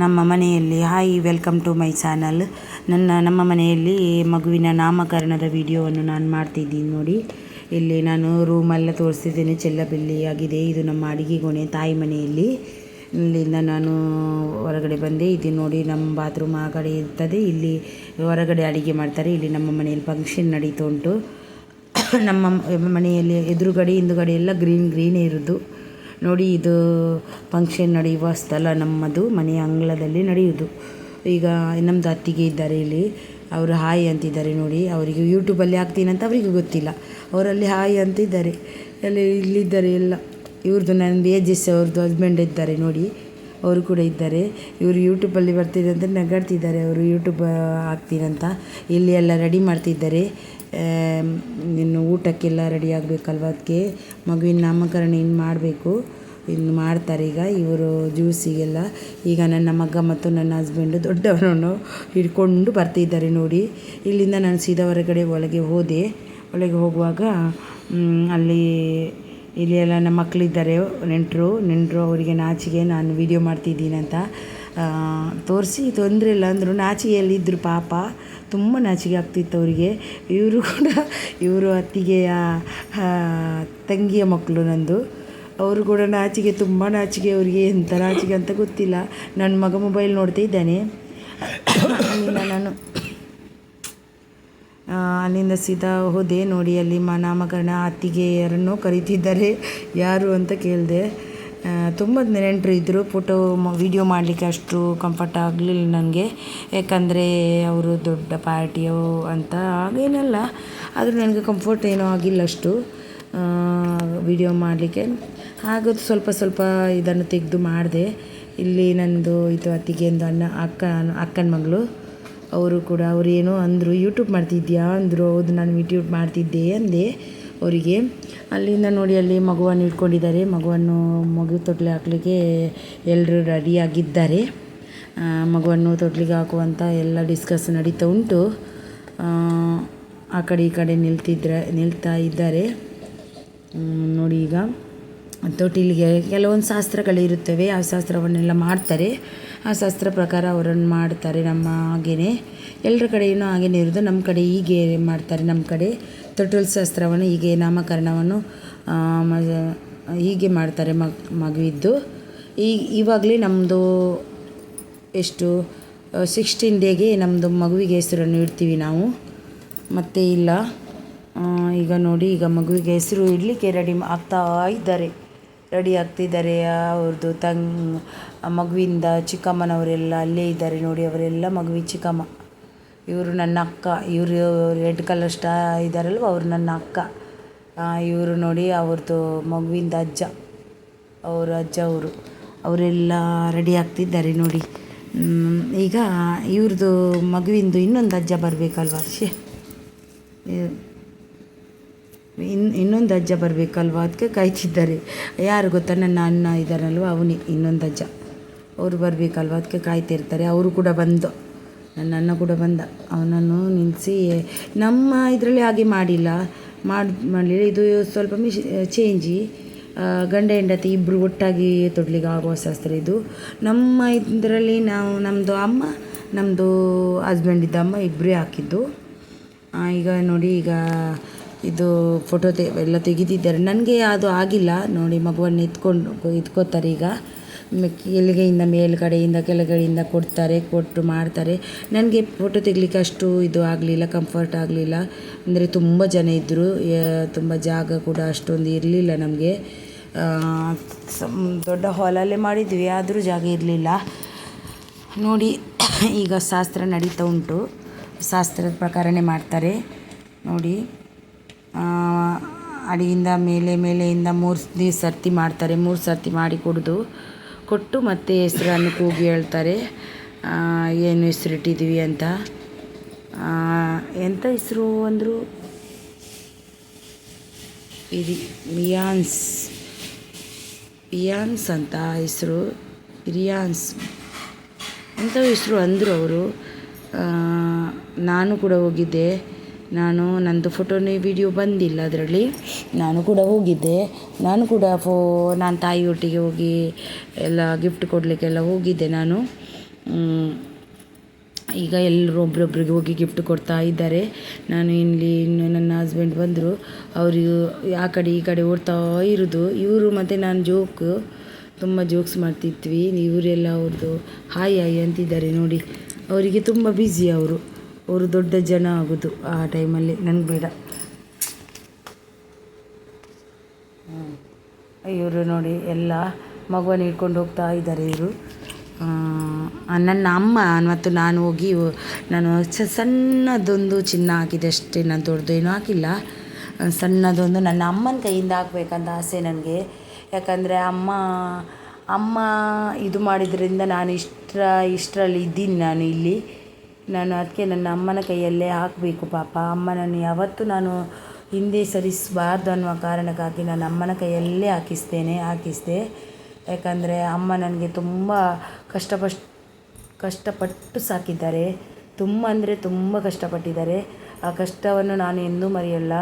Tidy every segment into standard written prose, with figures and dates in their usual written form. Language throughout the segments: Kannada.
ನಮ್ಮ ಮನೆಯಲ್ಲಿ hi welcome to my channel. ನಮ್ಮ ಮನೆಯಲ್ಲಿ ಮಗುವಿನ ನಾಮಕರಣದ ವಿಡಿಯೋವನ್ನು ನಾನು ಮಾಡ್ತಿದ್ದೀನಿ ನೋಡಿ. ಇಲ್ಲಿ ನಾನು ರೂಮೆಲ್ಲ ತೋರಿಸ್ತಿದ್ದೇನೆ, ಚೆಲ್ಲಬಿಲ್ಲಿ ಆಗಿದೆ. ಇದು ನಮ್ಮ ಅಡಿಗೆ ಕೋಣೆ ತಾಯಿ ಮನೆಯಲ್ಲಿ. ಇಲ್ಲಿಂದ ನಾನು ಹೊರಗಡೆ ಬಂದೆ. ಇದು ನೋಡಿ ನಮ್ಮ ಬಾತ್ರೂಮ್ ಆ ಕಡೆ ಇರ್ತದೆ, ಇಲ್ಲಿ ಹೊರಗಡೆ ಅಡಿಗೆ ಮಾಡ್ತಾರೆ. ಇಲ್ಲಿ ನಮ್ಮ ಮನೆಯಲ್ಲಿ ಫಂಕ್ಷನ್ ನಡೀತಾ ಉಂಟು. ನಮ್ಮ ಮನೆಯಲ್ಲಿ ಎದುರುಗಡೆ ಹಿಂದುಗಡೆ ಎಲ್ಲ ಗ್ರೀನೇ ಇರೋದು ನೋಡಿ. ಇದು ಫಂಕ್ಷನ್ ನಡೆಯುವ ಸ್ಥಳ, ನಮ್ಮದು ಮನೆಯ ಅಂಗಳದಲ್ಲಿ ನಡೆಯುವುದು. ಈಗ ನಮ್ಮದು ಅತ್ತಿಗೆ ಇದ್ದಾರೆ ಇಲ್ಲಿ, ಅವರು ಹಾಯ್ ಅಂತಿದ್ದಾರೆ ನೋಡಿ. ಅವರಿಗೆ ಯೂಟ್ಯೂಬಲ್ಲಿ ಹಾಕ್ತೀನಂತ ಅವರಿಗೂ ಗೊತ್ತಿಲ್ಲ, ಅವರಲ್ಲಿ ಹಾಯ್ ಅಂತಿದ್ದಾರೆ. ಇಲ್ಲಿದ್ದಾರೆ ಎಲ್ಲ. ಇವ್ರದ್ದು ನನ್ನ AJS ಅವ್ರದ್ದು ಹಸ್ಬೆಂಡ್ ಇದ್ದಾರೆ ನೋಡಿ, ಅವರು ಕೂಡ ಇದ್ದಾರೆ. ಇವರು ಯೂಟ್ಯೂಬಲ್ಲಿ ಬರ್ತಿದೆ ಅಂತ ನಗಾಡ್ತಿದ್ದಾರೆ, ಅವರು ಯೂಟ್ಯೂಬ್ ಹಾಕ್ತೀನಂತ. ಇಲ್ಲಿ ಎಲ್ಲ ರೆಡಿ ಮಾಡ್ತಿದ್ದಾರೆ. ಇನ್ನು ಊಟಕ್ಕೆಲ್ಲ ರೆಡಿ ಆಗಬೇಕಲ್ವ, ಅದಕ್ಕೆ ಮಗುವಿನ ನಾಮಕರಣ ಇನ್ನು ಮಾಡಬೇಕು, ಇನ್ನು ಮಾಡ್ತಾರೆ ಈಗ ಇವರು ಜ್ಯೂಸಿಗೆಲ್ಲ. ಈಗ ನನ್ನ ಮಗ ಮತ್ತು ನನ್ನ ಹಸ್ಬೆಂಡು ದೊಡ್ಡವರನ್ನು ಹಿಡ್ಕೊಂಡು ಬರ್ತಿದ್ದಾರೆ ನೋಡಿ. ಇಲ್ಲಿಂದ ನಾನು ಸೀದಾ ಹೊರಗಡೆ ಒಳಗೆ ಹೋಗುವಾಗ ಇಲ್ಲಿ ಎಲ್ಲ ನಮ್ಮ ಮಕ್ಕಳಿದ್ದಾರೆ, ನೆಂಟರು ಅವರಿಗೆ ನಾಚಿಗೆ ನಾನು ವೀಡಿಯೋ ಮಾಡ್ತಿದ್ದೀನಂತ ತೋರಿಸಿ ತೊಂದರೆ ಇಲ್ಲ ಅಂದರು. ನಾಚಿಗೆಯಲ್ಲಿದ್ದರು ಪಾಪ, ತುಂಬ ನಾಚಿಕೆ ಆಗ್ತಿತ್ತು ಅವರಿಗೆ. ಇವರು ಅತ್ತಿಗೆಯ ತಂಗಿಯ ಮಕ್ಕಳು ನಂದು. ಅವರು ಕೂಡ ನಾಚಿಕೆ, ತುಂಬ ನಾಚಿಕೆ ಅವರಿಗೆ. ಎಂಥ ನಾಚಿಕೆ ಅಂತ ಗೊತ್ತಿಲ್ಲ. ನನ್ನ ಮಗ ಮೊಬೈಲ್ ನೋಡ್ತಾ ಇದ್ದಾನೆ. ಅಲ್ಲಿಂದ ಸೀದಾ ಹೋದೆ ನೋಡಿ. ಅಲ್ಲಿ ನಾಮಕರಣ ಅತ್ತಿಗೆಯರನ್ನು ಕರೀತಿದ್ದಾರೆ, ಯಾರು ಅಂತ ಕೇಳಿದೆ. ತುಂಬ ನೆಂಟರು ಇದ್ದರು. ವಿಡಿಯೋ ಮಾಡಲಿಕ್ಕೆ ಅಷ್ಟು ಕಂಫರ್ಟ್ ಆಗಲಿಲ್ಲ ನನಗೆ, ಯಾಕಂದರೆ ಅವರು ದೊಡ್ಡ ಪಾರ್ಟಿಯೋ ಅಂತ ಹಾಗೇನಲ್ಲ, ಆದರೂ ನನಗೆ ಕಂಫರ್ಟ್ ಏನೋ ಆಗಿಲ್ಲ ಅಷ್ಟು ವಿಡಿಯೋ ಮಾಡಲಿಕ್ಕೆ. ಹಾಗೆ ಸ್ವಲ್ಪ ಇದನ್ನು ತೆಗೆದು ಮಾಡಿದೆ. ಇಲ್ಲಿ ನನ್ನದು ಇದು ಅತ್ತಿಗೆಂದು ಅಕ್ಕನ ಮಗಳು, ಅವರು ಕೂಡ ಏನೋ ಅಂದರು, ಯೂಟ್ಯೂಬ್ ಮಾಡ್ತಿದ್ಯಾ ಅಂದರು. ಹೌದು, ನಾನು ಯೂಟ್ಯೂಬ್ ಮಾಡ್ತಿದ್ದೆ ಅಂದೆ ಅವರಿಗೆ. ಅಲ್ಲಿಂದ ನೋಡಿ, ಅಲ್ಲಿ ಮಗುವನ್ನು ಇಟ್ಕೊಂಡಿದ್ದಾರೆ. ಮಗು ತೊಟ್ಲಿಗೆ ಹಾಕಲಿಕ್ಕೆ ಎಲ್ಲರೂ ರೆಡಿಯಾಗಿದ್ದಾರೆ. ಮಗುವನ್ನು ತೊಟ್ಲಿಗೆ ಹಾಕುವಂಥ ಎಲ್ಲ ಡಿಸ್ಕಸ್ ನಡೀತಾ ಉಂಟು. ಆ ಕಡೆ ಈ ಕಡೆ ನಿಲ್ತಾ ಇದ್ದಾರೆ ನೋಡಿ. ಈಗ ತೊಟ್ಟಿಲಿಗೆ ಕೆಲವೊಂದು ಶಾಸ್ತ್ರಗಳಿರುತ್ತವೆ, ಆ ಶಾಸ್ತ್ರವನ್ನೆಲ್ಲ ಮಾಡ್ತಾರೆ. ಆ ಶಾಸ್ತ್ರ ಪ್ರಕಾರ ಅವರನ್ನು ಮಾಡ್ತಾರೆ. ನಮ್ಮ ಹಾಗೇ ಎಲ್ಲರ ಕಡೆಯೂ ಹಾಗೇ ಇರೋದು. ನಮ್ಮ ಕಡೆ ಹೀಗೆ ಮಾಡ್ತಾರೆ. ನಮ್ಮ ಕಡೆ ತೊಟ್ಟಿಲು ಶಾಸ್ತ್ರವನ್ನು ಹೀಗೆ, ನಾಮಕರಣವನ್ನು ಹೀಗೆ ಮಾಡ್ತಾರೆ ಮಗುವಿದ್ದು. ಇವಾಗಲೇ ನಮ್ಮದು 16 ಡೇಗೆ ನಮ್ಮದು ಮಗುವಿಗೆ ಹೆಸರನ್ನು ಇಡ್ತೀವಿ ನಾವು, ಮತ್ತೆ ಇಲ್ಲ. ಈಗ ನೋಡಿ, ಈಗ ಮಗುವಿಗೆ ಹೆಸರು ಇಡಲಿಕ್ಕೆ ರೆಡಿ ಆಗ್ತಿದ್ದಾರೆ. ಅವ್ರದ್ದು ಮಗುವಿಂದ ಚಿಕ್ಕಮ್ಮನವರೆಲ್ಲ ಅಲ್ಲೇ ಇದ್ದಾರೆ ನೋಡಿ. ಅವರೆಲ್ಲ ಮಗುವಿನ ಚಿಕ್ಕಮ್ಮ. ಇವರು ನನ್ನ ಅಕ್ಕ. ಇವರು ರೆಡ್ ಕಲರ್ ಇದ್ದಾರಲ್ವ, ಅವರು ನನ್ನ ಅಕ್ಕ. ಇವರು ನೋಡಿ, ಅವ್ರದ್ದು ಮಗುವಿಂದ ಅಜ್ಜ ಅವರೆಲ್ಲ ರೆಡಿ ಆಗ್ತಿದ್ದಾರೆ ನೋಡಿ. ಈಗ ಇವ್ರದ್ದು ಮಗುವಿಂದು ಇನ್ನೊಂದು ಅಜ್ಜ ಬರಬೇಕಲ್ವ, ಇನ್ನೊಂದು ಅಜ್ಜ ಬರಬೇಕಲ್ವ, ಅದಕ್ಕೆ ಕಾಯ್ತಿದ್ದಾರೆ. ಯಾರು ಗೊತ್ತಾ, ನನ್ನ ಅಣ್ಣ ಇದ್ದಾರಲ್ವ, ಅವನೇ ಇನ್ನೊಂದು ಅಜ್ಜ. ಅವರು ಬರಬೇಕಲ್ವ, ಅದಕ್ಕೆ ಕಾಯ್ತಿರ್ತಾರೆ. ಅವರು ಕೂಡ ನನ್ನ ಅಣ್ಣ ಕೂಡ ಬಂದ. ಅವನನ್ನು ನಿಲ್ಲಿಸಿ, ನಮ್ಮ ಇದರಲ್ಲಿ ಹಾಗೆ ಮಾಡಲಿಲ್ಲ. ಇದು ಸ್ವಲ್ಪ ಚೇಂಜಿ. ಗಂಡ ಹೆಂಡತಿ ಇಬ್ಬರು ಒಟ್ಟಾಗಿ ತೊಡ್ಲಿಗೆ ಆಗುವ ಶಾಸ್ತ್ರ ಇದು. ನಮ್ಮ ಇದರಲ್ಲಿ ನಮ್ಮದು ಅಮ್ಮ, ನಮ್ಮದು ಹಸ್ಬೆಂಡಿದ್ದ ಅಮ್ಮ ಇಬ್ಬರೇ ಹಾಕಿದ್ದು. ಈಗ ನೋಡಿ, ಈಗ ಇದು ಫೋಟೋ ಎಲ್ಲ ತೆಗಿತಿದ್ದಾರೆ. ನನಗೆ ಅದು ಆಗಿಲ್ಲ ನೋಡಿ. ಮಗುವನ್ನು ಎತ್ಕೋತಾರೆ ಈಗ. ಎಲ್ಲಿಗೆಯಿಂದ ಮೇಲ್ಗಡೆಯಿಂದ ಕೆಳಗಡೆಯಿಂದ ಕೊಟ್ಟು ಮಾಡ್ತಾರೆ. ನನಗೆ ಫೋಟೋ ತೆಗಿಲಿಕ್ಕೆ ಅಷ್ಟು ಇದು ಆಗಲಿಲ್ಲ, ಕಂಫರ್ಟ್ ಆಗಲಿಲ್ಲ. ಅಂದರೆ ತುಂಬ ಜನ ಇದ್ದರು, ತುಂಬ ಜಾಗ ಕೂಡ ಅಷ್ಟೊಂದು ಇರಲಿಲ್ಲ ನಮಗೆ. ದೊಡ್ಡ ಹಾಲಲ್ಲೇ ಮಾಡಿದ್ವಿ, ಆದರೂ ಜಾಗ ಇರಲಿಲ್ಲ ನೋಡಿ. ಈಗ ಶಾಸ್ತ್ರ ನಡೀತಾ ಉಂಟು. ಶಾಸ್ತ್ರದ ಪ್ರಕಾರನೇ ಮಾಡ್ತಾರೆ ನೋಡಿ. ಅಡಿಯಿಂದ ಮೇಲೆಯಿಂದ 3 ಸರ್ತಿ ಮಾಡ್ತಾರೆ. 3 ಸರ್ತಿ ಮಾಡಿ ಕೊಟ್ಟು ಮತ್ತೆ ಹೆಸರನ್ನು ಕೂಗಿ ಹೇಳ್ತಾರೆ, ಏನು ಹೆಸರು ಇಟ್ಟಿದ್ದೀವಿ ಅಂತ. ಎಂಥ ಹೆಸರು ಅಂದರು, ಪಿಯಾನ್ಸ್ ಅಂತ ಹೆಸರು, ರಿಯಾನ್ಸ್ ಎಂಥ ಹೆಸರು ಅಂದರು ಅವರು. ನಾನು ಕೂಡ ಹೋಗಿದ್ದೆ. ನಂದು ಫೋಟೋನೇ ವಿಡಿಯೋ ಬಂದಿಲ್ಲ ಅದರಲ್ಲಿ. ನಾನು ಕೂಡ ಹೋಗಿದ್ದೆ. ನಾನು ಕೂಡ ನಾನು ತಾಯಿಯೊಟ್ಟಿಗೆ ಹೋಗಿ ಎಲ್ಲ ಗಿಫ್ಟ್ ಕೊಡಲಿಕ್ಕೆಲ್ಲ ಹೋಗಿದ್ದೆ ನಾನು. ಈಗ ಎಲ್ಲರೂ ಒಬ್ರೊಬ್ರಿಗೆ ಹೋಗಿ ಗಿಫ್ಟ್ ಕೊಡ್ತಾ ಇದ್ದಾರೆ. ನಾನು ಇಲ್ಲಿ ಇನ್ನು ನನ್ನ ಹಸ್ಬೆಂಡ್ ಬಂದರು, ಅವರಿಗೂ ಆ ಕಡೆ ಈ ಕಡೆ ಓಡ್ತಾ ಇರೋದು. ಇವರು ಮತ್ತು ನಾನು ತುಂಬ ಜೋಕ್ಸ್ ಮಾಡ್ತಿದ್ವಿ. ಇವರೆಲ್ಲ ಅವ್ರದ್ದು ಹಾಯ್ ಹಾಯ್ ಅಂತಿದ್ದಾರೆ ನೋಡಿ. ಅವರಿಗೆ ತುಂಬ ಬ್ಯುಸಿ, ಅವರು ದೊಡ್ಡ ಜನ ಆಗೋದು ಆ ಟೈಮಲ್ಲಿ. ನನಗೆ ಬೇಡ. ಇವರು ನೋಡಿ ಎಲ್ಲ ಮಗುವನ್ನು ಹಿಡ್ಕೊಂಡು ಹೋಗ್ತಾ ಇದ್ದಾರೆ ಇವರು. ನನ್ನ ಅಮ್ಮ ಮತ್ತು ನಾನು ಹೋಗಿ ನಾನು ಸಣ್ಣದೊಂದು ಚಿನ್ನ ಹಾಕಿದೆ ಅಷ್ಟೇ, ನಾನು ದೊಡ್ಡದೇನೂ ಹಾಕಿಲ್ಲ. ಸಣ್ಣದೊಂದು ನನ್ನ ಅಮ್ಮನ ಕೈಯಿಂದ ಹಾಕ್ಬೇಕಂತ ಆಸೆ ನನಗೆ. ಯಾಕಂದರೆ ಅಮ್ಮ ಇದು ಮಾಡಿದ್ರಿಂದ ನಾನು ಇಷ್ಟರಲ್ಲಿ ಇದ್ದೀನಿ. ನಾನು ಅದಕ್ಕೆ ನನ್ನ ಅಮ್ಮನ ಕೈಯಲ್ಲೇ ಹಾಕಬೇಕು. ಪಾಪ ಅಮ್ಮನನ್ನು ಯಾವತ್ತೂ ನಾನು ಹಿಂದೆ ಸರಿಸಬಾರ್ದು ಅನ್ನುವ ಕಾರಣಕ್ಕಾಗಿ ನನ್ನ ಅಮ್ಮನ ಕೈಯಲ್ಲೇ ಹಾಕಿಸಿದೆ. ಯಾಕಂದರೆ ಅಮ್ಮ ನನಗೆ ತುಂಬ ಕಷ್ಟಪಟ್ಟು ಸಾಕಿದ್ದಾರೆ. ತುಂಬ ಅಂದರೆ ತುಂಬ ಕಷ್ಟಪಟ್ಟಿದ್ದಾರೆ. ಆ ಕಷ್ಟವನ್ನು ನಾನು ಎಂದೂ ಮರೆಯಲ್ಲ.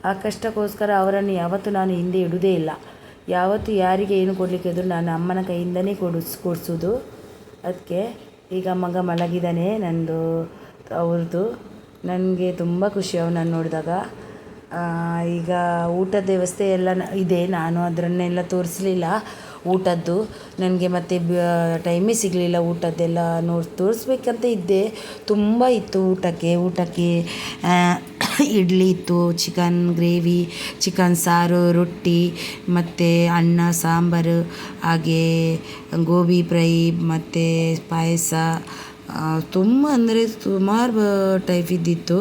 ಆ ಕಷ್ಟಕ್ಕೋಸ್ಕರ ಅವರನ್ನು ಯಾವತ್ತೂ ನಾನು ಹಿಂದೆ ಇಡುವುದೇ ಇಲ್ಲ. ಯಾವತ್ತೂ ಯಾರಿಗೆ ಏನು ಕೊಡಲಿಕ್ಕೆ ಇದ್ದರೂ ನಾನು ಅಮ್ಮನ ಕೈಯಿಂದನೇ ಕೊಡಿಸೋದು. ಅದಕ್ಕೆ ಈಗ ಮಗ ಮಲಗಿದ್ದಾನೆ ಅವ್ರದ್ದು. ನನಗೆ ತುಂಬ ಖುಷಿ ಅವನನ್ನು ನೋಡಿದಾಗ. ಈಗ ಊಟದ ವ್ಯವಸ್ಥೆ ಎಲ್ಲ ಇದೆ. ನಾನು ಅದನ್ನೆಲ್ಲ ತೋರಿಸಲಿಲ್ಲ ಊಟದ್ದು. ನನಗೆ ಮತ್ತೆ ಟೈಮೇ ಸಿಗಲಿಲ್ಲ ಊಟದ್ದೆಲ್ಲ ತೋರಿಸ್ಬೇಕಂತ ಇದ್ದೆ. ತುಂಬ ಇತ್ತು ಊಟಕ್ಕೆ ಇಡ್ಲಿ ಇತ್ತು, ಚಿಕನ್ ಗ್ರೇವಿ, ಚಿಕನ್ ಸಾರು, ರೊಟ್ಟಿ ಮತ್ತು ಅನ್ನ ಸಾಂಬಾರು, ಹಾಗೇ ಗೋಬಿ ಫ್ರೈ ಮತ್ತು ಪಾಯಸ. ತುಂಬ ಅಂದರೆ ಸುಮಾರು ಟೈಪ್ ಇದ್ದಿತ್ತು.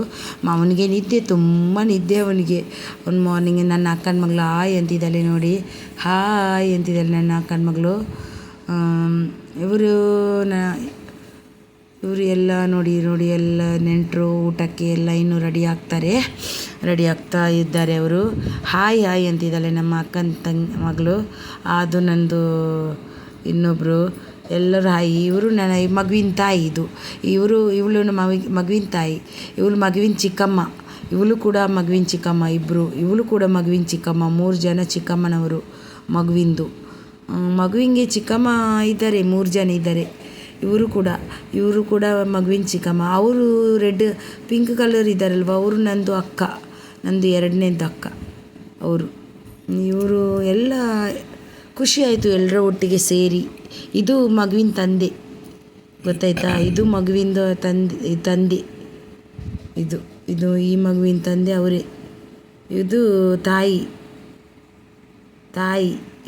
ಅವನಿಗೆ ತುಂಬ ನಿದ್ದೆ ಅವನಿಗೆ. ಒಂದು ಮಾರ್ನಿಂಗ್ ನನ್ನ ಅಕ್ಕನ ಮಗಳು ಹಾಯ್ ಅಂತಿದ್ದಾಳೆ ನೋಡಿ. ಹಾಯ್ ಅಂತಿದ್ದಾಳೆ ನನ್ನ ಅಕ್ಕನ ಮಗಳು. ಇವರು ಎಲ್ಲ ನೋಡಿ ಎಲ್ಲ ನೆಂಟರು ಊಟಕ್ಕೆ ಎಲ್ಲ ಇನ್ನೂ ರೆಡಿ ಆಗ್ತಾ ಇದ್ದಾರೆ. ಅವರು ಹಾಯ್ ಅಂತಿದ್ದಾಳೆ ನಮ್ಮ ಅಕ್ಕನ ಮಗಳು. ಅದು ನಂದು ಇನ್ನೊಬ್ಬರು. ಎಲ್ಲರೂ ಹಾಯ್. ಇವರು ನನ್ನ ಮಗುವಿನ ತಾಯಿ. ಇವಳು ಮಗುವಿನ ತಾಯಿ. ಇವಳು ಮಗುವಿನ ಚಿಕ್ಕಮ್ಮ. ಇವಳು ಕೂಡ ಮಗುವಿನ ಚಿಕ್ಕಮ್ಮ. ಇವಳು ಕೂಡ ಮಗುವಿನ ಚಿಕ್ಕಮ್ಮ. 3 ಜನ ಚಿಕ್ಕಮ್ಮನವರು ಮಗುವಿಗೆ ಚಿಕ್ಕಮ್ಮ ಇದ್ದಾರೆ. 3 ಜನ ಇದ್ದಾರೆ. ಇವರು ಕೂಡ ಮಗುವಿನ ಚಿಕ್ಕಮ್ಮ. ಅವರು ಪಿಂಕ್ ಕಲರ್ ಇದ್ದಾರಲ್ವ, ಅವರು ನಂದು 2ನೇದು ಅಕ್ಕ ಇವರು. ಎಲ್ಲ ಖುಷಿ ಆಯಿತು ಎಲ್ಲರ ಒಟ್ಟಿಗೆ ಸೇರಿ. ಇದು ಮಗುವಿನ ತಂದೆ, ಗೊತ್ತಾಯ್ತಾ? ಇದು ಮಗುವಿನ ತಂದೆ. ಇದು ಈ ಮಗುವಿನ ತಂದೆ ಅವರೇ. ಇದು ತಾಯಿ.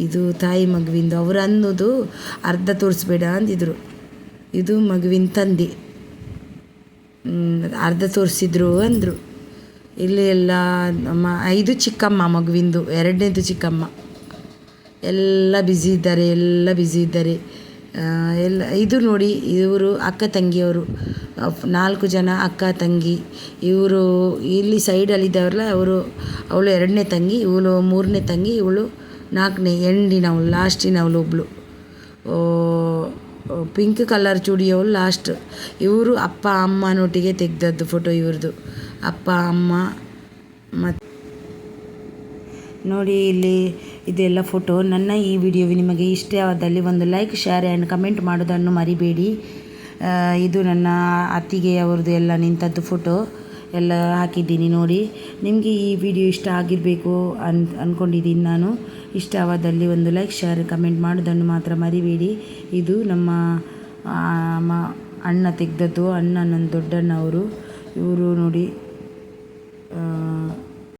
ಇದು ತಾಯಿ ಮಗುವಿಂದು. ಅವರು ಅನ್ನೋದು ಅರ್ಧ ತೋರಿಸ್ಬೇಡ ಅಂದಿದ್ರು. ಇದು ಮಗುವಿನ ತಂದೆ, ಅರ್ಧ ತೋರಿಸಿದ್ರು ಅಂದರು. ಇಲ್ಲಿ ಎಲ್ಲ ಇದು ಚಿಕ್ಕಮ್ಮ ಮಗುವಿಂದು, 2ನೇದು ಚಿಕ್ಕಮ್ಮ. ಎಲ್ಲ ಬ್ಯುಸಿ ಇದ್ದಾರೆ. ಇದು ನೋಡಿ, ಇವರು ಅಕ್ಕ ತಂಗಿಯವರು. 4 ಜನ ಅಕ್ಕ ತಂಗಿ. ಇವರು ಇಲ್ಲಿ ಸೈಡಲ್ಲಿದ್ದವರಲ್ಲ, ಅವಳು 2ನೇ ತಂಗಿ, ಇವಳು 3ನೇ ತಂಗಿ, ಇವಳು 4ನೇ ಎಂಡಿನವಳು, ಲಾಸ್ಟಿನವಳು ಒಬ್ಬಳು. ಪಿಂಕ್ ಕಲರ್ ಚೂಡಿಯವಳು ಲಾಸ್ಟ್. ಇವರು ಅಪ್ಪ ಅಮ್ಮನೊಟ್ಟಿಗೆ ತೆಗೆದದ್ದು ಫೋಟೋ. ಇವ್ರದ್ದು ಅಪ್ಪ ಅಮ್ಮ. ಮತ್ತು ನೋಡಿ ಇಲ್ಲಿ ಇದೆಲ್ಲ ಫೋಟೋ. ನನ್ನ ಈ ವಿಡಿಯೋ ನಿಮಗೆ ಇಷ್ಟವಾದಲ್ಲಿ ಒಂದು ಲೈಕ್, ಶೇರ್ ಆ್ಯಂಡ್ ಕಮೆಂಟ್ ಮಾಡೋದನ್ನು ಮರಿಬೇಡಿ. ಇದು ನನ್ನ ಅತ್ತಿಗೆಯವ್ರದ್ದು ಎಲ್ಲ ನಿಂತದ್ದು ಫೋಟೋ ಎಲ್ಲ ಹಾಕಿದ್ದೀನಿ ನೋಡಿ. ನಿಮಗೆ ಈ ವಿಡಿಯೋ ಇಷ್ಟ ಆಗಿರಬೇಕು ಅಂದ್ಕೊಂಡಿದ್ದೀನಿ ನಾನು. ಇಷ್ಟವಾದಲ್ಲಿ ಒಂದು ಲೈಕ್, ಶೇರ್, ಕಮೆಂಟ್ ಮಾಡೋದನ್ನು ಮಾತ್ರ ಮರಿಬೇಡಿ. ಇದು ನಮ್ಮ ಅಣ್ಣ ತೆಗೆದದ್ದು. ನನ್ನ ದೊಡ್ಡಣ್ಣ ಅವರು. ಇವರು ನೋಡಿ